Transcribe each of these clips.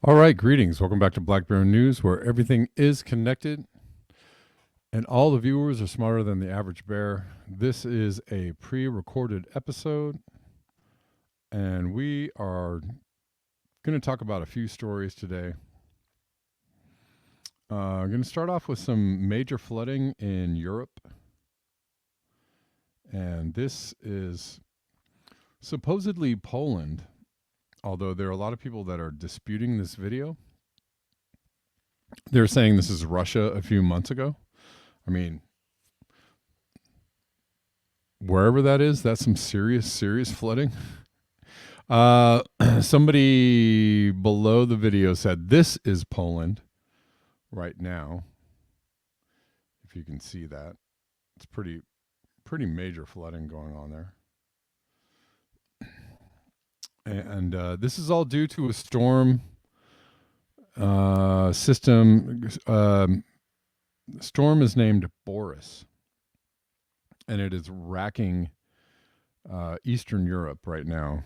All right, greetings. Welcome back to Black Bear News, where everything is connected and all the viewers are smarter than the average bear. This is a pre-recorded episode, and we are going to talk about a few stories today. I'm going to start off with some major flooding in Europe, and this is supposedly Poland. Although there are a lot of people that are disputing this video. They're saying this is Russia a few months ago. I mean, wherever that is, that's some serious flooding. Somebody below the video said this is Poland right now. If you can see that. It's pretty major flooding going on there. And this is all due to a storm system. The storm is named Boris, and it is racking Eastern Europe right now.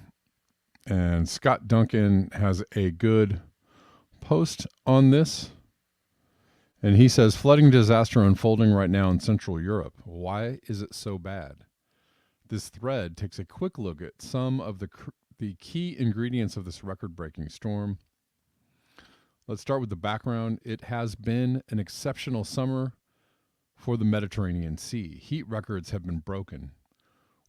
And Scott Duncan has a good post on this. And he says, flooding disaster unfolding right now in Central Europe. Why is it so bad? This thread takes a quick look at some of the key ingredients of this record-breaking storm. Let's start with the background. It has been an exceptional summer for the Mediterranean Sea. Heat records have been broken.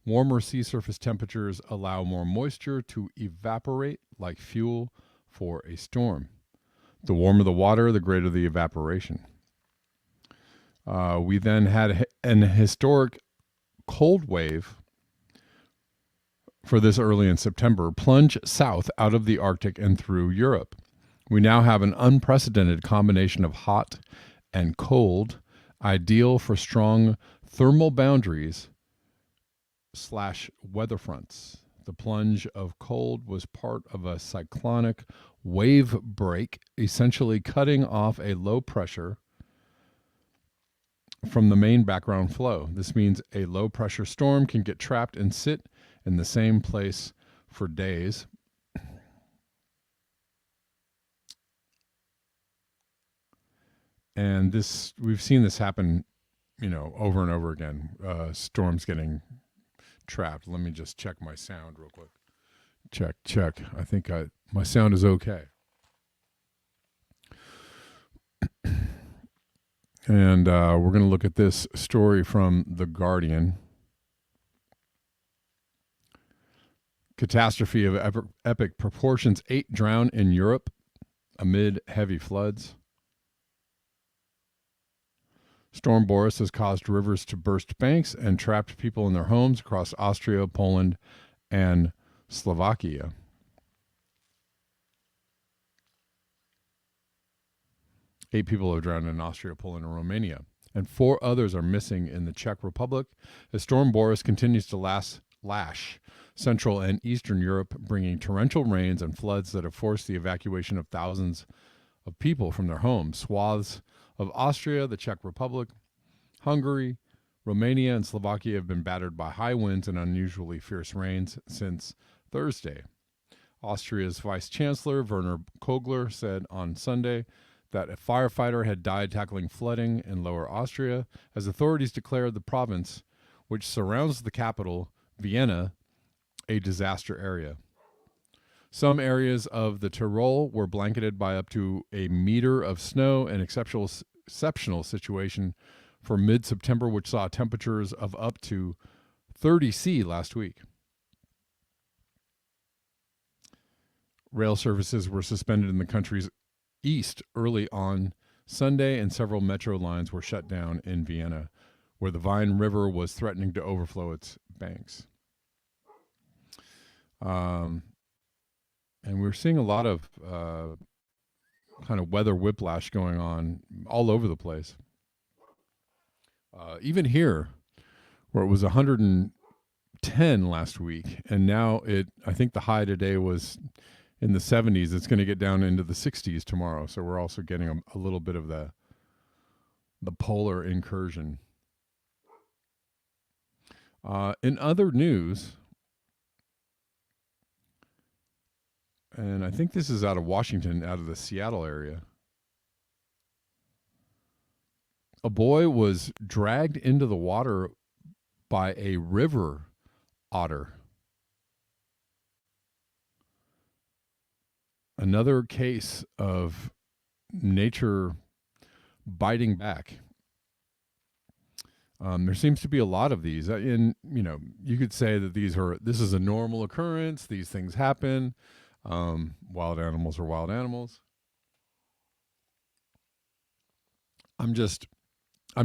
Warmer sea surface temperatures allow more moisture to evaporate like fuel for a storm. The warmer the water, the greater the evaporation. We then had an historic cold wave for this early in September, plunge south out of the Arctic and through Europe. We now have an unprecedented combination of hot and cold, ideal for strong thermal boundaries / weather fronts. The plunge of cold was part of a cyclonic wave break, essentially cutting off a low pressure from the main background flow. This means a low pressure storm can get trapped and sit in the same place for days. And this, we've seen this happen, over and over again. Storms getting trapped. Let me just check my sound real quick. Check. I think my sound is okay. And we're going to look at this story from The Guardian. Catastrophe of epic proportions. 8 drown in Europe amid heavy floods. Storm Boris has caused rivers to burst banks and trapped people in their homes across Austria, Poland, and Slovakia. Eight people have drowned in Austria, Poland, and Romania, and 4 others are missing in the Czech Republic as Storm Boris continues to lash Central and Eastern Europe, bringing torrential rains and floods that have forced the evacuation of thousands of people from their homes. Swaths of Austria, the Czech Republic, Hungary, Romania, and Slovakia have been battered by high winds and unusually fierce rains since Thursday. Austria's Vice Chancellor Werner Kogler said on Sunday that a firefighter had died tackling flooding in Lower Austria as authorities declared the province, which surrounds the capital, Vienna, a disaster area. Some areas of the Tyrol were blanketed by up to a meter of snow, an exceptional situation for mid-September, which saw temperatures of up to 30 C last week. Rail services were suspended in the country's east early on Sunday, and several metro lines were shut down in Vienna, where the Rhine River was threatening to overflow its banks. And we're seeing a lot of kind of weather whiplash going on all over the place. Even here, where it was 110 last week, and now I think the high today was in the 70s. It's going to get down into the 60s tomorrow. So we're also getting a little bit of the polar incursion. In other news, and I think this is out of Washington, out of the Seattle area, a boy was dragged into the water by a river otter. Another case of nature biting back. There seems to be a lot of these. You could say that this is a normal occurrence. These things happen. Wild animals are wild animals. I'm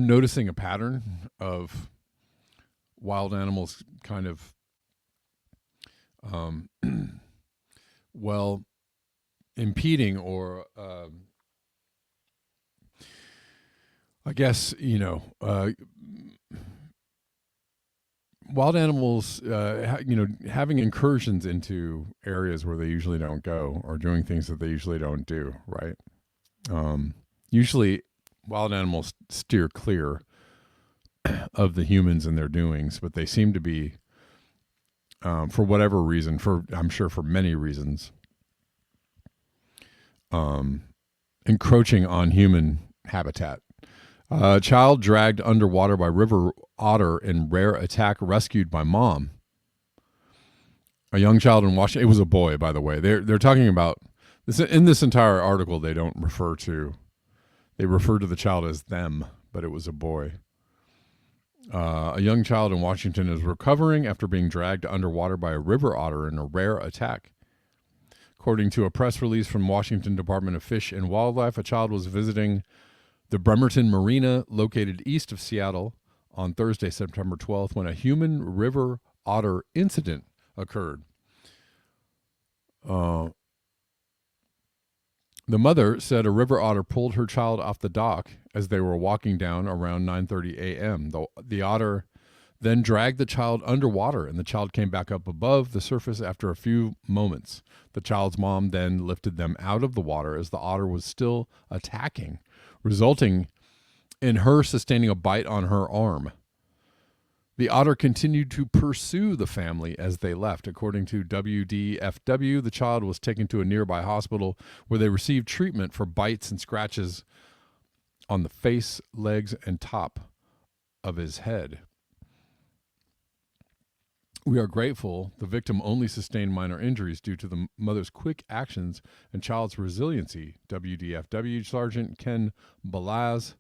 noticing a pattern of wild animals kind of, impeding or, I guess, wild animals, having incursions into areas where they usually don't go, or doing things that they usually don't do, right? Usually wild animals steer clear of the humans and their doings, but they seem to be, for whatever reason, I'm sure for many reasons, encroaching on human habitat. A child dragged underwater by river otter in rare attack, rescued by mom. A young child in Washington. It was a boy, by the way. They're talking about this in this entire article. They refer to the child as them, but it was a boy. A young child in Washington is recovering after being dragged underwater by a river otter in a rare attack. According to a press release from Washington Department of Fish and Wildlife, a child was visiting the Bremerton Marina, located east of Seattle, on Thursday, September 12th, when a human river otter incident occurred. The mother said a river otter pulled her child off the dock as they were walking down around 9:30 a.m. The otter then dragged the child underwater, and the child came back up above the surface after a few moments. The child's mom then lifted them out of the water as the otter was still attacking, resulting in her sustaining a bite on her arm. The otter continued to pursue the family as they left. According to WDFW, the child was taken to a nearby hospital where they received treatment for bites and scratches on the face, legs, and top of his head. We are grateful the victim only sustained minor injuries due to the mother's quick actions and child's resiliency, WDFW Sergeant Ken Balaz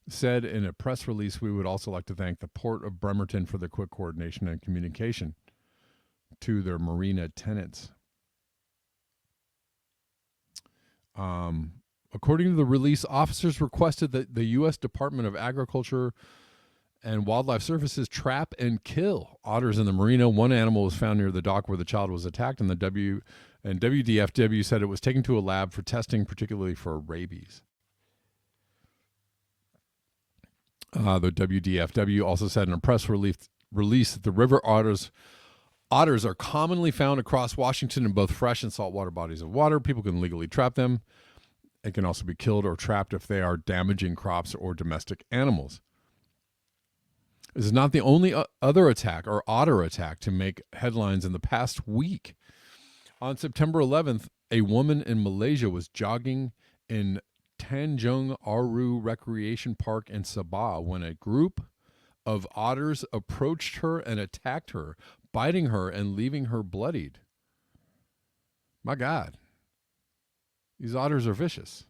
said in a press release. We would also like to thank the Port of Bremerton for their quick coordination and communication to their marina tenants. According to the release, officers requested that the U.S. Department of Agriculture and Wildlife Services trap and kill otters in the marina. One animal was found near the dock where the child was attacked, and WDFW said it was taken to a lab for testing, particularly for rabies. The WDFW also said in a press release that the river otters are commonly found across Washington in both fresh and saltwater bodies of water. People can legally trap them. They can also be killed or trapped if they are damaging crops or domestic animals. This is not the only other attack or otter attack to make headlines in the past week. On September 11th, a woman in Malaysia was jogging in Tanjung Aru Recreation Park in Sabah when a group of otters approached her and attacked her, biting her and leaving her bloodied. My God, these otters are vicious.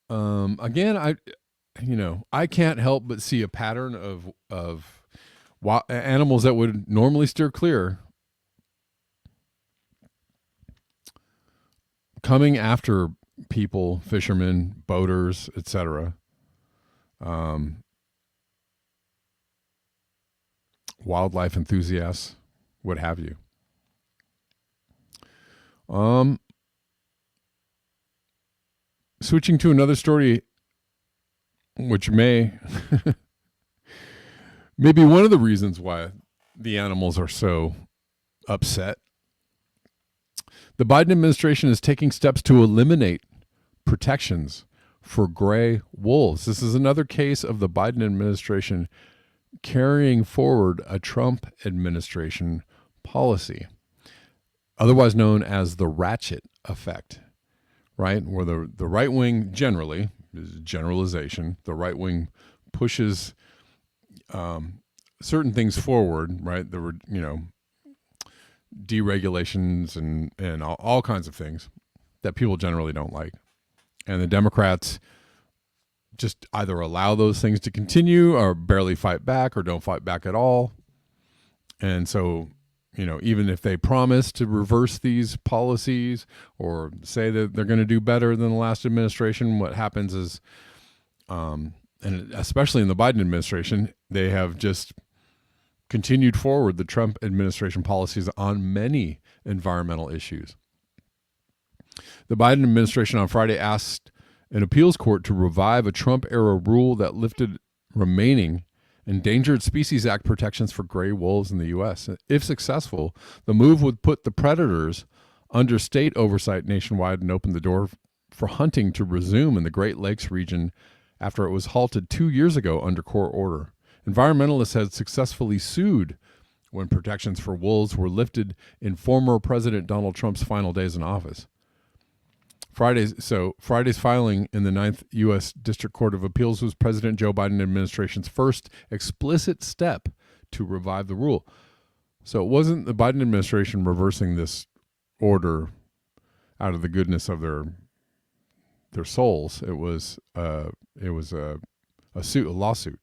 Again, I can't help but see a pattern of animals that would normally steer clear coming after people, fishermen, boaters, etc., wildlife enthusiasts, what have you. Switching to another story, which may be one of the reasons why the animals are so upset. The Biden administration is taking steps to eliminate protections for gray wolves. This is another case of the Biden administration carrying forward a Trump administration policy, otherwise known as the ratchet effect, right? Where the right wing generally, generalization, the right wing pushes certain things forward, right? There were, deregulations and all kinds of things that people generally don't like. And the Democrats just either allow those things to continue or barely fight back or don't fight back at all. And so, even if they promise to reverse these policies or say that they're going to do better than the last administration, what happens is, and especially in the Biden administration, they have just continued forward the Trump administration policies on many environmental issues. The Biden administration on Friday asked an appeals court to revive a Trump-era rule that lifted remaining Endangered Species Act protections for gray wolves in the U.S. If successful, the move would put the predators under state oversight nationwide and open the door for hunting to resume in the Great Lakes region after it was halted 2 years ago under court order. Environmentalists had successfully sued when protections for wolves were lifted in former President Donald Trump's final days in office. Friday's filing in the 9th U.S. District Court of Appeals was President Joe Biden administration's first explicit step to revive the rule. So it wasn't the Biden administration reversing this order out of the goodness of their souls. It was a lawsuit.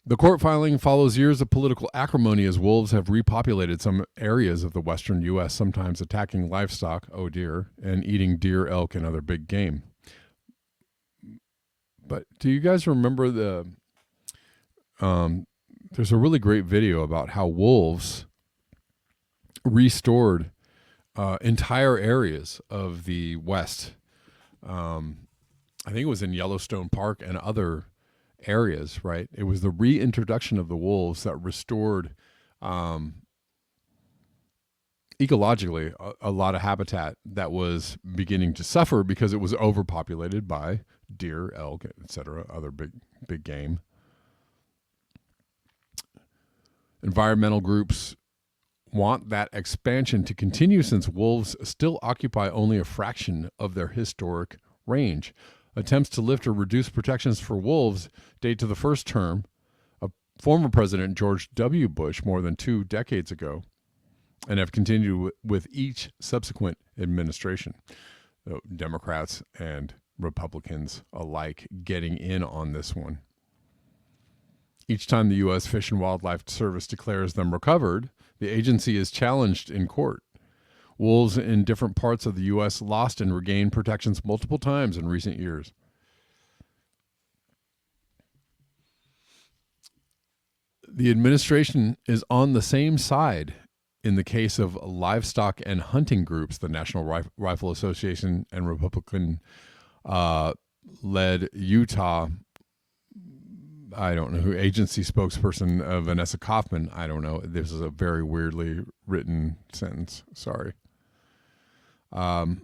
The court filing follows years of political acrimony as wolves have repopulated some areas of the western U.S., sometimes attacking livestock, oh dear, and eating deer, elk, and other big game. But do you guys remember there's a really great video about how wolves restored entire areas of the West. I think it was in Yellowstone Park and other areas, right? It was the reintroduction of the wolves that restored ecologically a lot of habitat that was beginning to suffer because it was overpopulated by deer, elk, etc., other big game. Environmental groups want that expansion to continue since wolves still occupy only a fraction of their historic range. Attempts to lift or reduce protections for wolves date to the first term of former President George W. Bush more than 2 decades ago and have continued with each subsequent administration. Democrats and Republicans alike getting in on this one. Each time the U.S. Fish and Wildlife Service declares them recovered, the agency is challenged in court. Wolves in different parts of the U.S. lost and regained protections multiple times in recent years. The administration is on the same side in the case of livestock and hunting groups, the National Rifle Association and Republican-led Utah, I don't know who, agency spokesperson Vanessa Kaufman, I don't know. This is a very weirdly written sentence. Sorry. While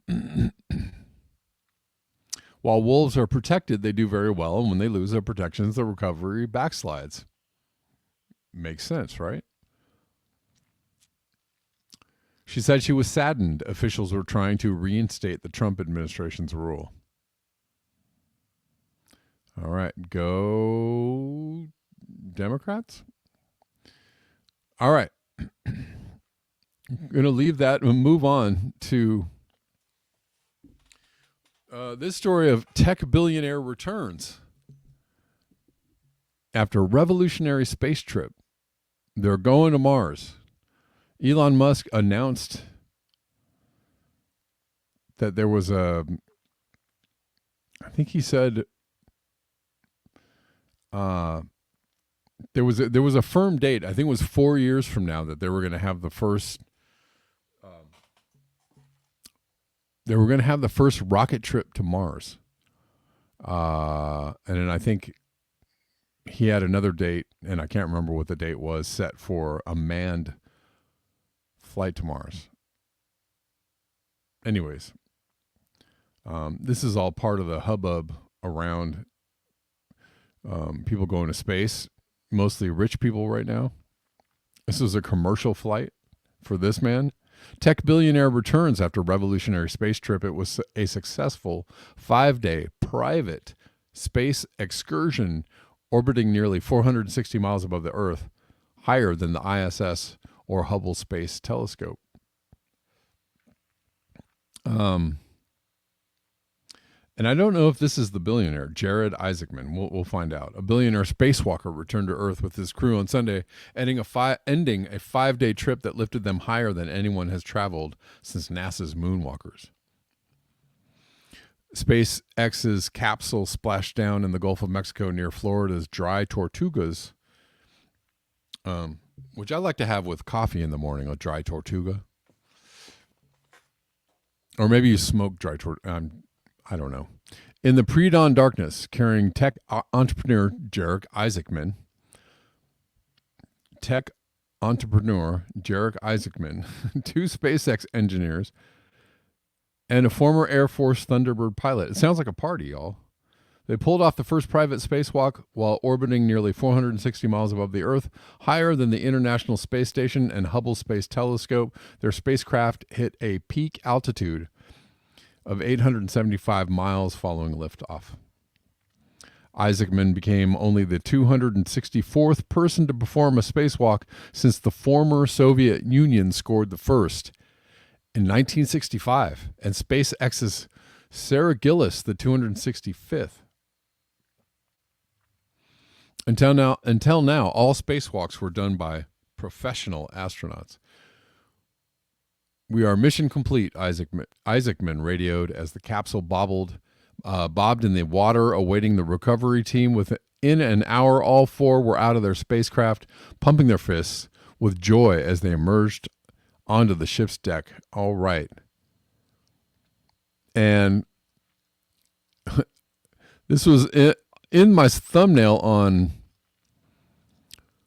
wolves are protected, they do very well, and when they lose their protections, the recovery backslides. Makes sense, right? She said she was saddened officials were trying to reinstate the Trump administration's rule. All right, go Democrats. All right. I'm going to leave that and move on to this story of tech billionaire returns. After a revolutionary space trip, they're going to Mars. Elon Musk announced that there was I think he said there was a firm date. I think it was 4 years from now that they were going to have the first. They were going to have the first rocket trip to Mars, and then I think he had another date, and I can't remember what the date was, set for a manned flight to Mars. Anyways, this is all part of the hubbub around people going to space, mostly rich people right now. This is a commercial flight for this man. Tech billionaire returns after revolutionary space trip. It was a successful 5-day private space excursion orbiting nearly 460 miles above the Earth, higher than the ISS or Hubble Space Telescope. And I don't know if this is the billionaire, Jared Isaacman. We'll find out. A billionaire spacewalker returned to Earth with his crew on Sunday, ending a 5-day trip that lifted them higher than anyone has traveled since NASA's moonwalkers. SpaceX's capsule splashed down in the Gulf of Mexico near Florida's Dry Tortugas, which I like to have with coffee in the morning, a dry Tortuga. Or maybe you smoke dry Tortuga. I don't know. In the pre-dawn darkness, carrying tech entrepreneur Jarek Isaacman, two SpaceX engineers, and a former Air Force Thunderbird pilot. It sounds like a party, y'all. They pulled off the first private spacewalk while orbiting nearly 460 miles above the Earth, higher than the International Space Station and Hubble Space Telescope. Their spacecraft hit a peak altitude of 875 miles following liftoff. Isaacman became only the 264th person to perform a spacewalk since the former Soviet Union scored the first in 1965, and SpaceX's Sarah Gillis the 265th. Until now, all spacewalks were done by professional astronauts. "We are mission complete," Isaacman radioed as the capsule bobbed in the water, awaiting the recovery team. Within an hour, all four were out of their spacecraft, pumping their fists with joy as they emerged onto the ship's deck. All right. And this was in my thumbnail on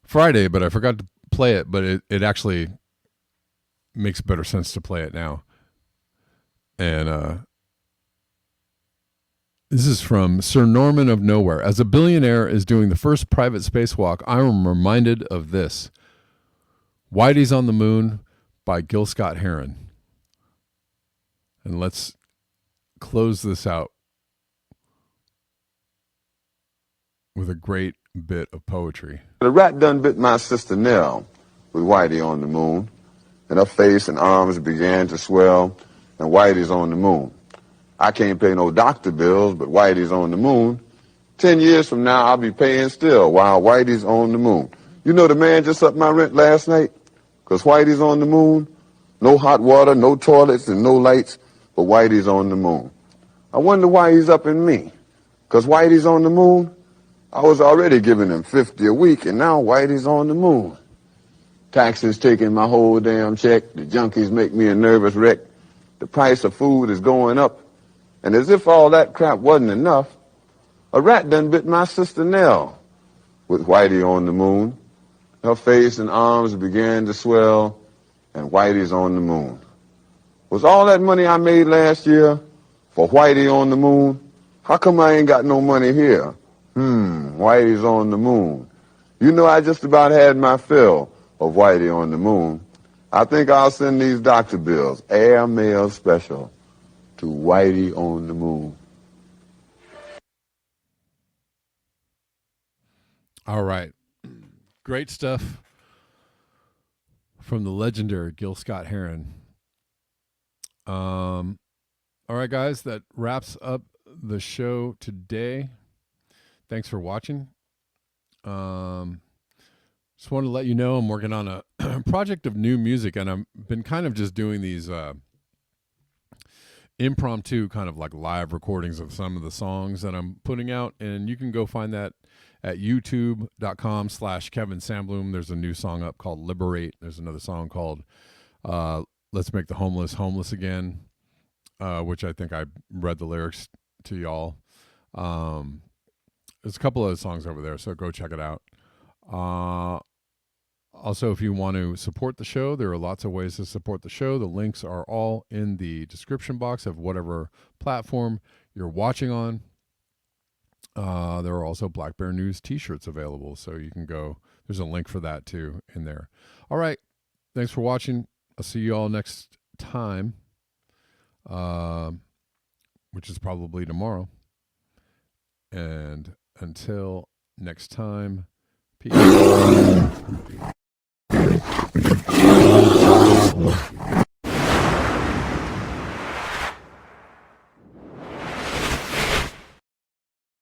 Friday, but I forgot to play it, but it actually makes better sense to play it now. And this is from Sir Norman of Nowhere. "As a billionaire is doing the first private spacewalk, I am reminded of this. Whitey's on the Moon by Gil Scott-Heron." And let's close this out with a great bit of poetry. "The rat done bit my sister Nell with Whitey on the moon, and her face and arms began to swell, and Whitey's on the moon. I can't pay no doctor bills, but Whitey's on the moon. 10 years from now, I'll be paying still while Whitey's on the moon. You know the man just upped my rent last night? 'Cause Whitey's on the moon. No hot water, no toilets, and no lights, but Whitey's on the moon. I wonder why he's upping me. 'Cause Whitey's on the moon? I was already giving him $50 a week, and now Whitey's on the moon. Taxes taking my whole damn check. The junkies make me a nervous wreck. The price of food is going up. And as if all that crap wasn't enough, a rat done bit my sister Nell with Whitey on the moon. Her face and arms began to swell, and Whitey's on the moon. Was all that money I made last year for Whitey on the moon? How come I ain't got no money here? Whitey's on the moon. You know, I just about had my fill of Whitey on the moon. I think I'll send these doctor bills, airmail special, to Whitey on the moon." All right. Great stuff from the legendary Gil Scott-Heron. All right, guys, that wraps up the show today. Thanks for watching. Just wanted to let you know I'm working on a project of new music, and I've been kind of just doing these impromptu kind of like live recordings of some of the songs that I'm putting out, and you can go find that at youtube.com/kevinsandbloom. There's a new song up called Liberate. There's another song called Let's Make the Homeless Homeless Again, which I think I read the lyrics to y'all. There's a couple of songs over there, so go check it out. Also, if you want to support the show, there are lots of ways to support the show. The links are all in the description box of whatever platform you're watching on. There are also Black Bear News t-shirts available, so you can go. There's a link for that too in there. All right. Thanks for watching. I'll see you all next time, which is probably tomorrow. And until next time, peace.